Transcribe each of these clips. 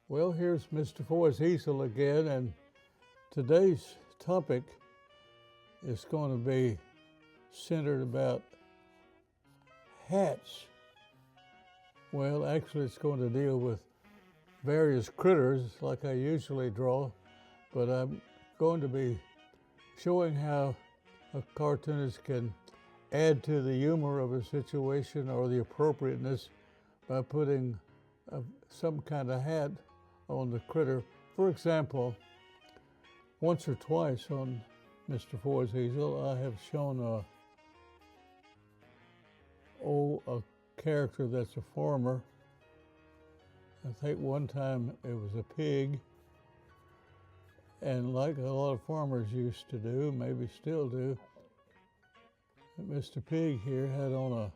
Well, here's Mr. Forrest Easel again, and today's topic is going to be centered about hats. Well, actually, it's going to deal with various critters like I usually draw, but I'm going to be showing how a cartoonist can add to the humor of a situation or the appropriateness by putting some kind of hat on the critter. For example, once or twice on Mr. Forrest Easel, I have shown a character that's a farmer. I think one time it was a pig, and like a lot of farmers used to do, maybe still do, Mr. Pig here had on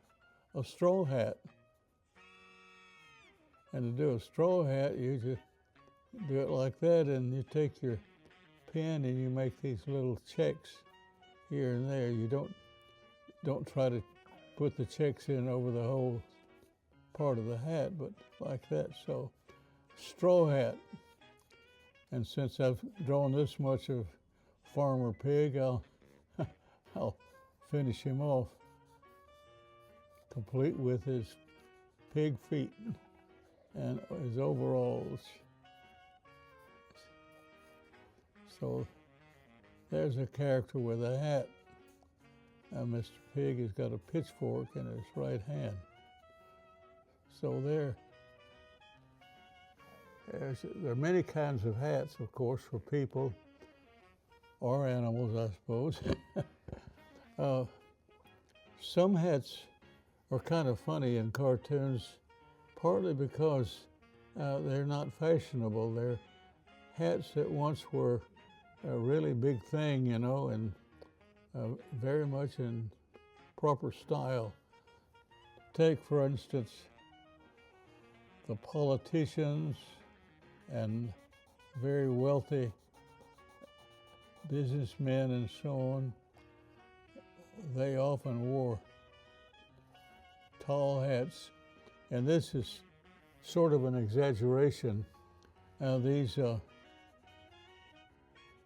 a straw hat. And to do a straw hat, you just do it like that, and you take your pen and you make these little checks here and there. You don't try to put the checks in over the whole part of the hat, but like that. So, straw hat. And since I've drawn this much of Farmer Pig, I'll finish him off, complete with his pig feet and his overalls. So there's a character with a hat. Now Mr. Pig has got a pitchfork in his right hand. So there are many kinds of hats, of course, for people or animals, I suppose. Some hats are kind of funny in cartoons, partly because they're not fashionable. They're hats that once were a really big thing, you know, and very much in proper style. Take, for instance, the politicians and very wealthy businessmen and so on. They often wore tall hats, and this is sort of an exaggeration. These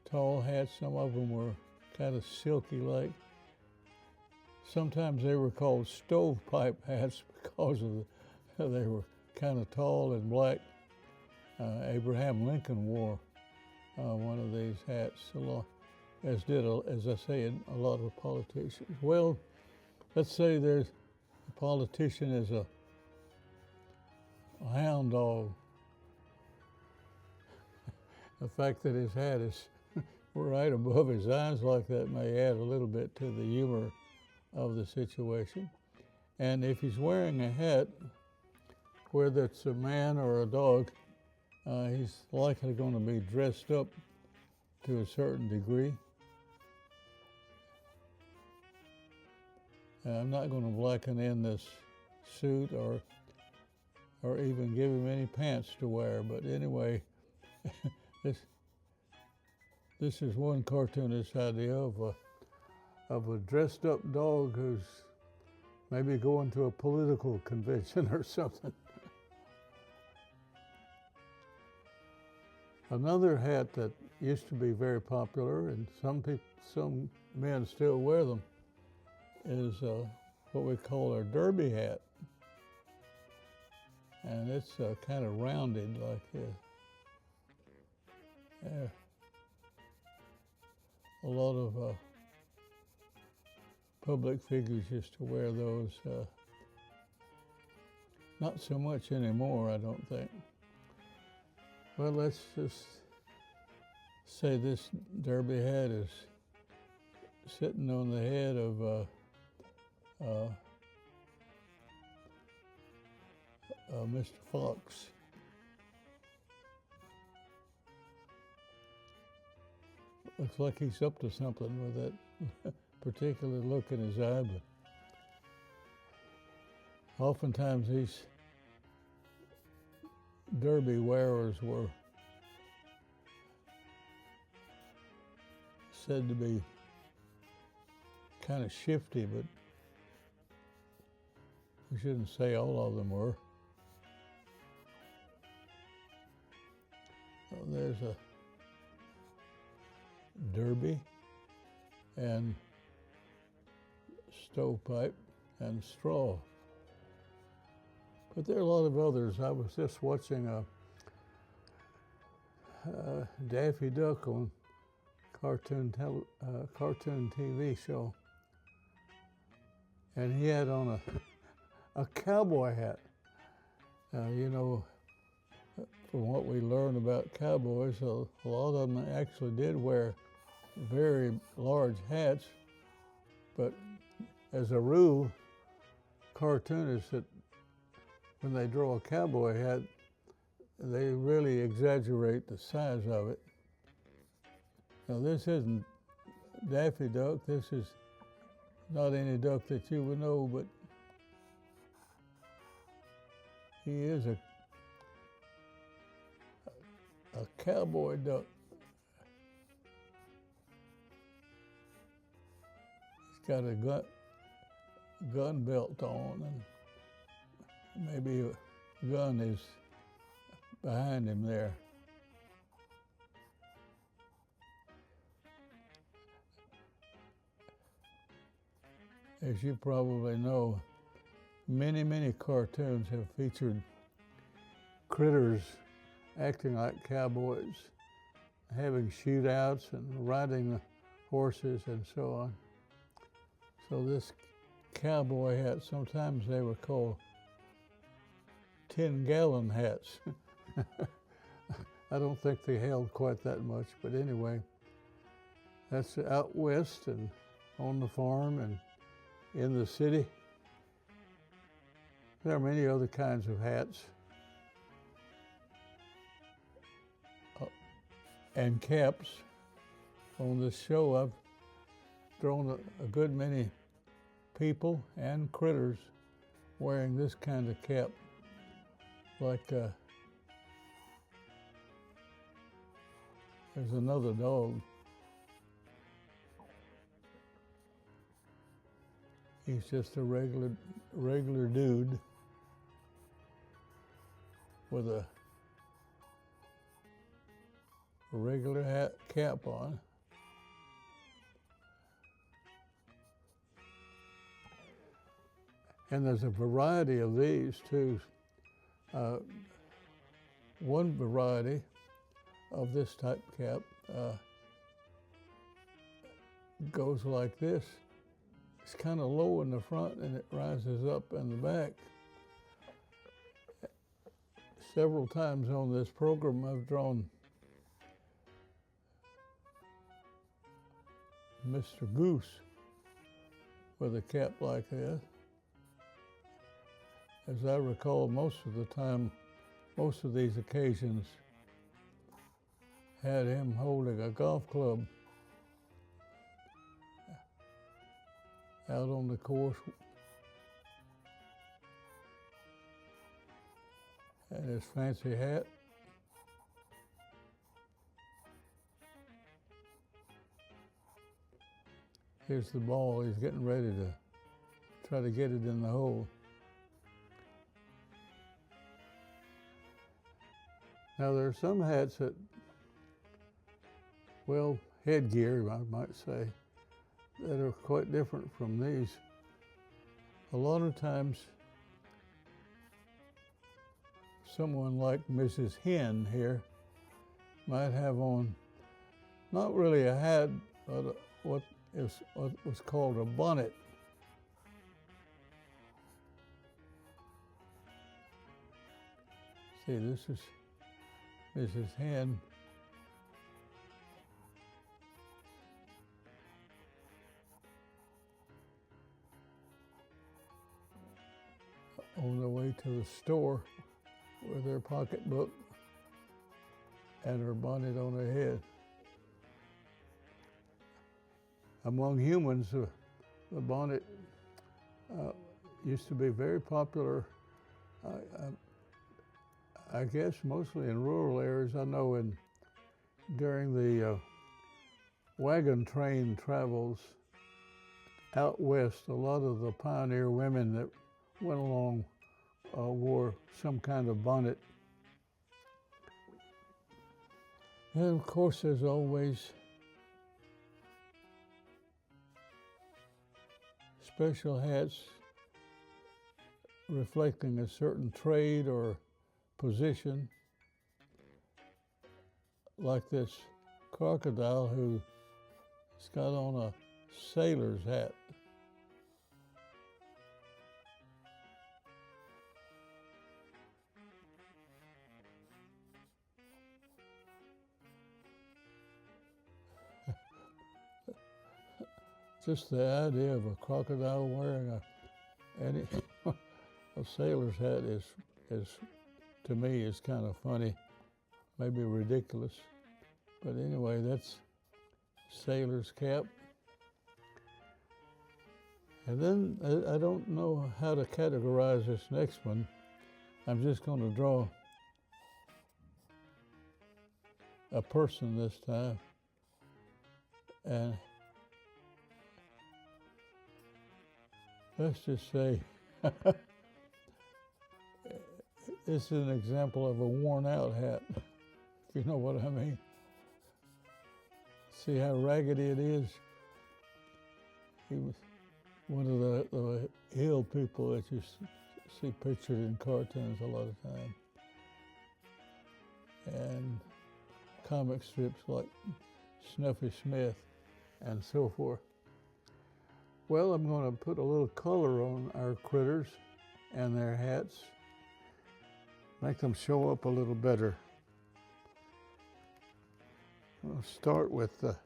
tall hats, some of them were kind of silky-like. Sometimes they were called stovepipe hats because they were kind of tall and black. Abraham Lincoln wore one of these hats a lot, as did, as I say, a lot of politicians. Well, let's say there's a politician is a hound dog. The fact that his hat is right above his eyes like that may add a little bit to the humor of the situation. And if he's wearing a hat, whether it's a man or a dog, he's likely going to be dressed up to a certain degree. I'm not going to blacken in this suit or even give him any pants to wear, but anyway, this is one cartoonist idea of a dressed up dog who's maybe going to a political convention or something. Another hat that used to be very popular, and some men still wear them, is what we call our derby hat. And it's kind of rounded like this. There. A lot of public figures used to wear those. Not so much anymore, I don't think. Well, let's just say this derby hat is sitting on the head of Mr. Fox. Looks like he's up to something with that particular look in his eye, but oftentimes these derby wearers were said to be kind of shifty, but we shouldn't say all of them were. There's a derby and stovepipe and straw. But there are a lot of others. I was just watching a Daffy Duck on cartoon TV show, and he had on a cowboy hat. You know, from what we learned about cowboys, a lot of them actually did wear very large hats, but as a rule, cartoonists, that when they draw a cowboy hat, they really exaggerate the size of it. Now, this isn't Daffy Duck. This is not any duck that you would know, but he is a cowboy duck. He's got a gun belt on, and maybe a gun is behind him there. As you probably know, many cartoons have featured critters acting like cowboys, having shootouts and riding horses and so on. So this cowboy hat, sometimes they were called 10-gallon hats. I don't think they held quite that much, but anyway, that's out west and on the farm and in the city. There are many other kinds of hats and caps. On this show, I've drawn a good many people and critters wearing this kind of cap, like there's another dog. He's just a regular dude with a regular cap on. And there's a variety of these too. One variety of this type cap goes like this. It's kind of low in the front and it rises up in the back. Several times on this program, I've drawn Mr. Goose with a cap like this. As I recall, most of the time, most of these occasions had him holding a golf club out on the course, and his fancy hat. Here's the ball. He's getting ready to try to get it in the hole. Now, there are some hats that, well, headgear, I might say, that are quite different from these. A lot of times, someone like Mrs. Hen here might have on not really a hat, but what was called a bonnet. See, this is Mrs. Hen. On their way to the store with their pocketbook and her bonnet on her head. Among humans, the bonnet used to be very popular, I guess mostly in rural areas. I know during the wagon train travels out west, a lot of the pioneer women that went along wore some kind of bonnet. And of course, there's always special hats reflecting a certain trade or position, like this crocodile who's got on a sailor's hat. Just the idea of a crocodile wearing a sailor's hat is to me is kind of funny, maybe ridiculous. But anyway, that's sailor's cap. And then I don't know how to categorize this next one. I'm just going to draw a person this time. And let's just say this is an example of a worn out hat, if you know what I mean. See how raggedy it is? He was one of the hill people that you see pictured in cartoons a lot of time. And comic strips like Snuffy Smith and so forth. Well, I'm going to put a little color on our critters and their hats, make them show up a little better. I'll start with the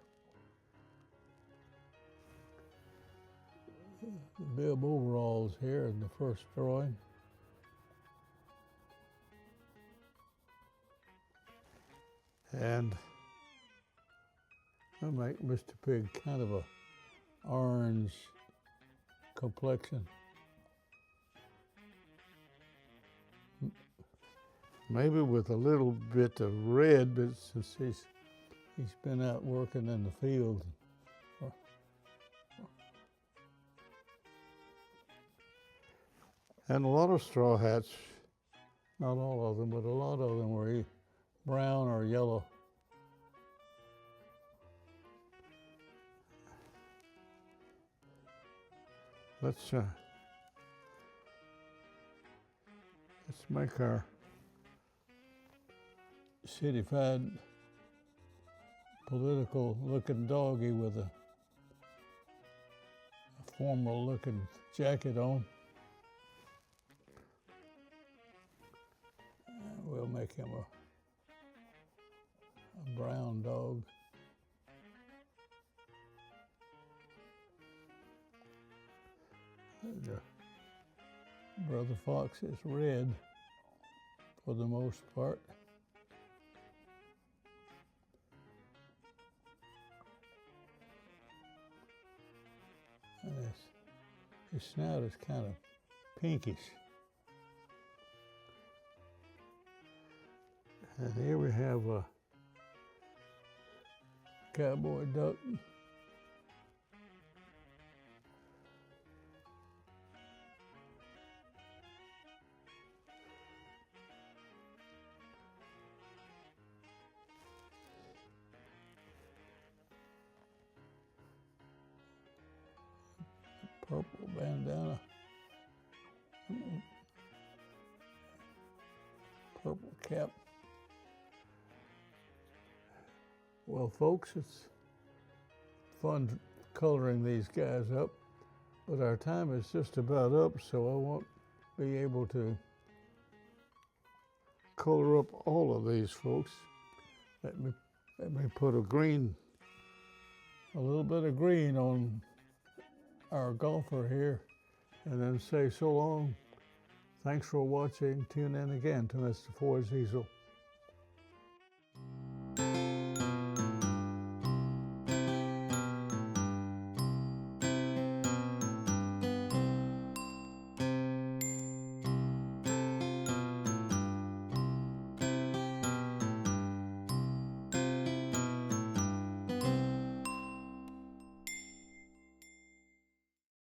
bib overalls here in the first drawing. And I'll make Mr. Pig kind of a orange complexion. Maybe with a little bit of red, but since he's been out working in the field. And a lot of straw hats, not all of them, but a lot of them were brown or yellow. Let's make our cityfied political looking doggy with a formal looking jacket on. And we'll make him a brown dog. Brother Fox is red for the most part. And his snout is kind of pinkish. And here we have a cowboy duck. Purple bandana, purple cap. Well, folks, it's fun coloring these guys up, but our time is just about up, so I won't be able to color up all of these folks. Let me put a little bit of green on our golfer here, and then say so long. Thanks for watching. Tune in again to Mr. Ford's Easel.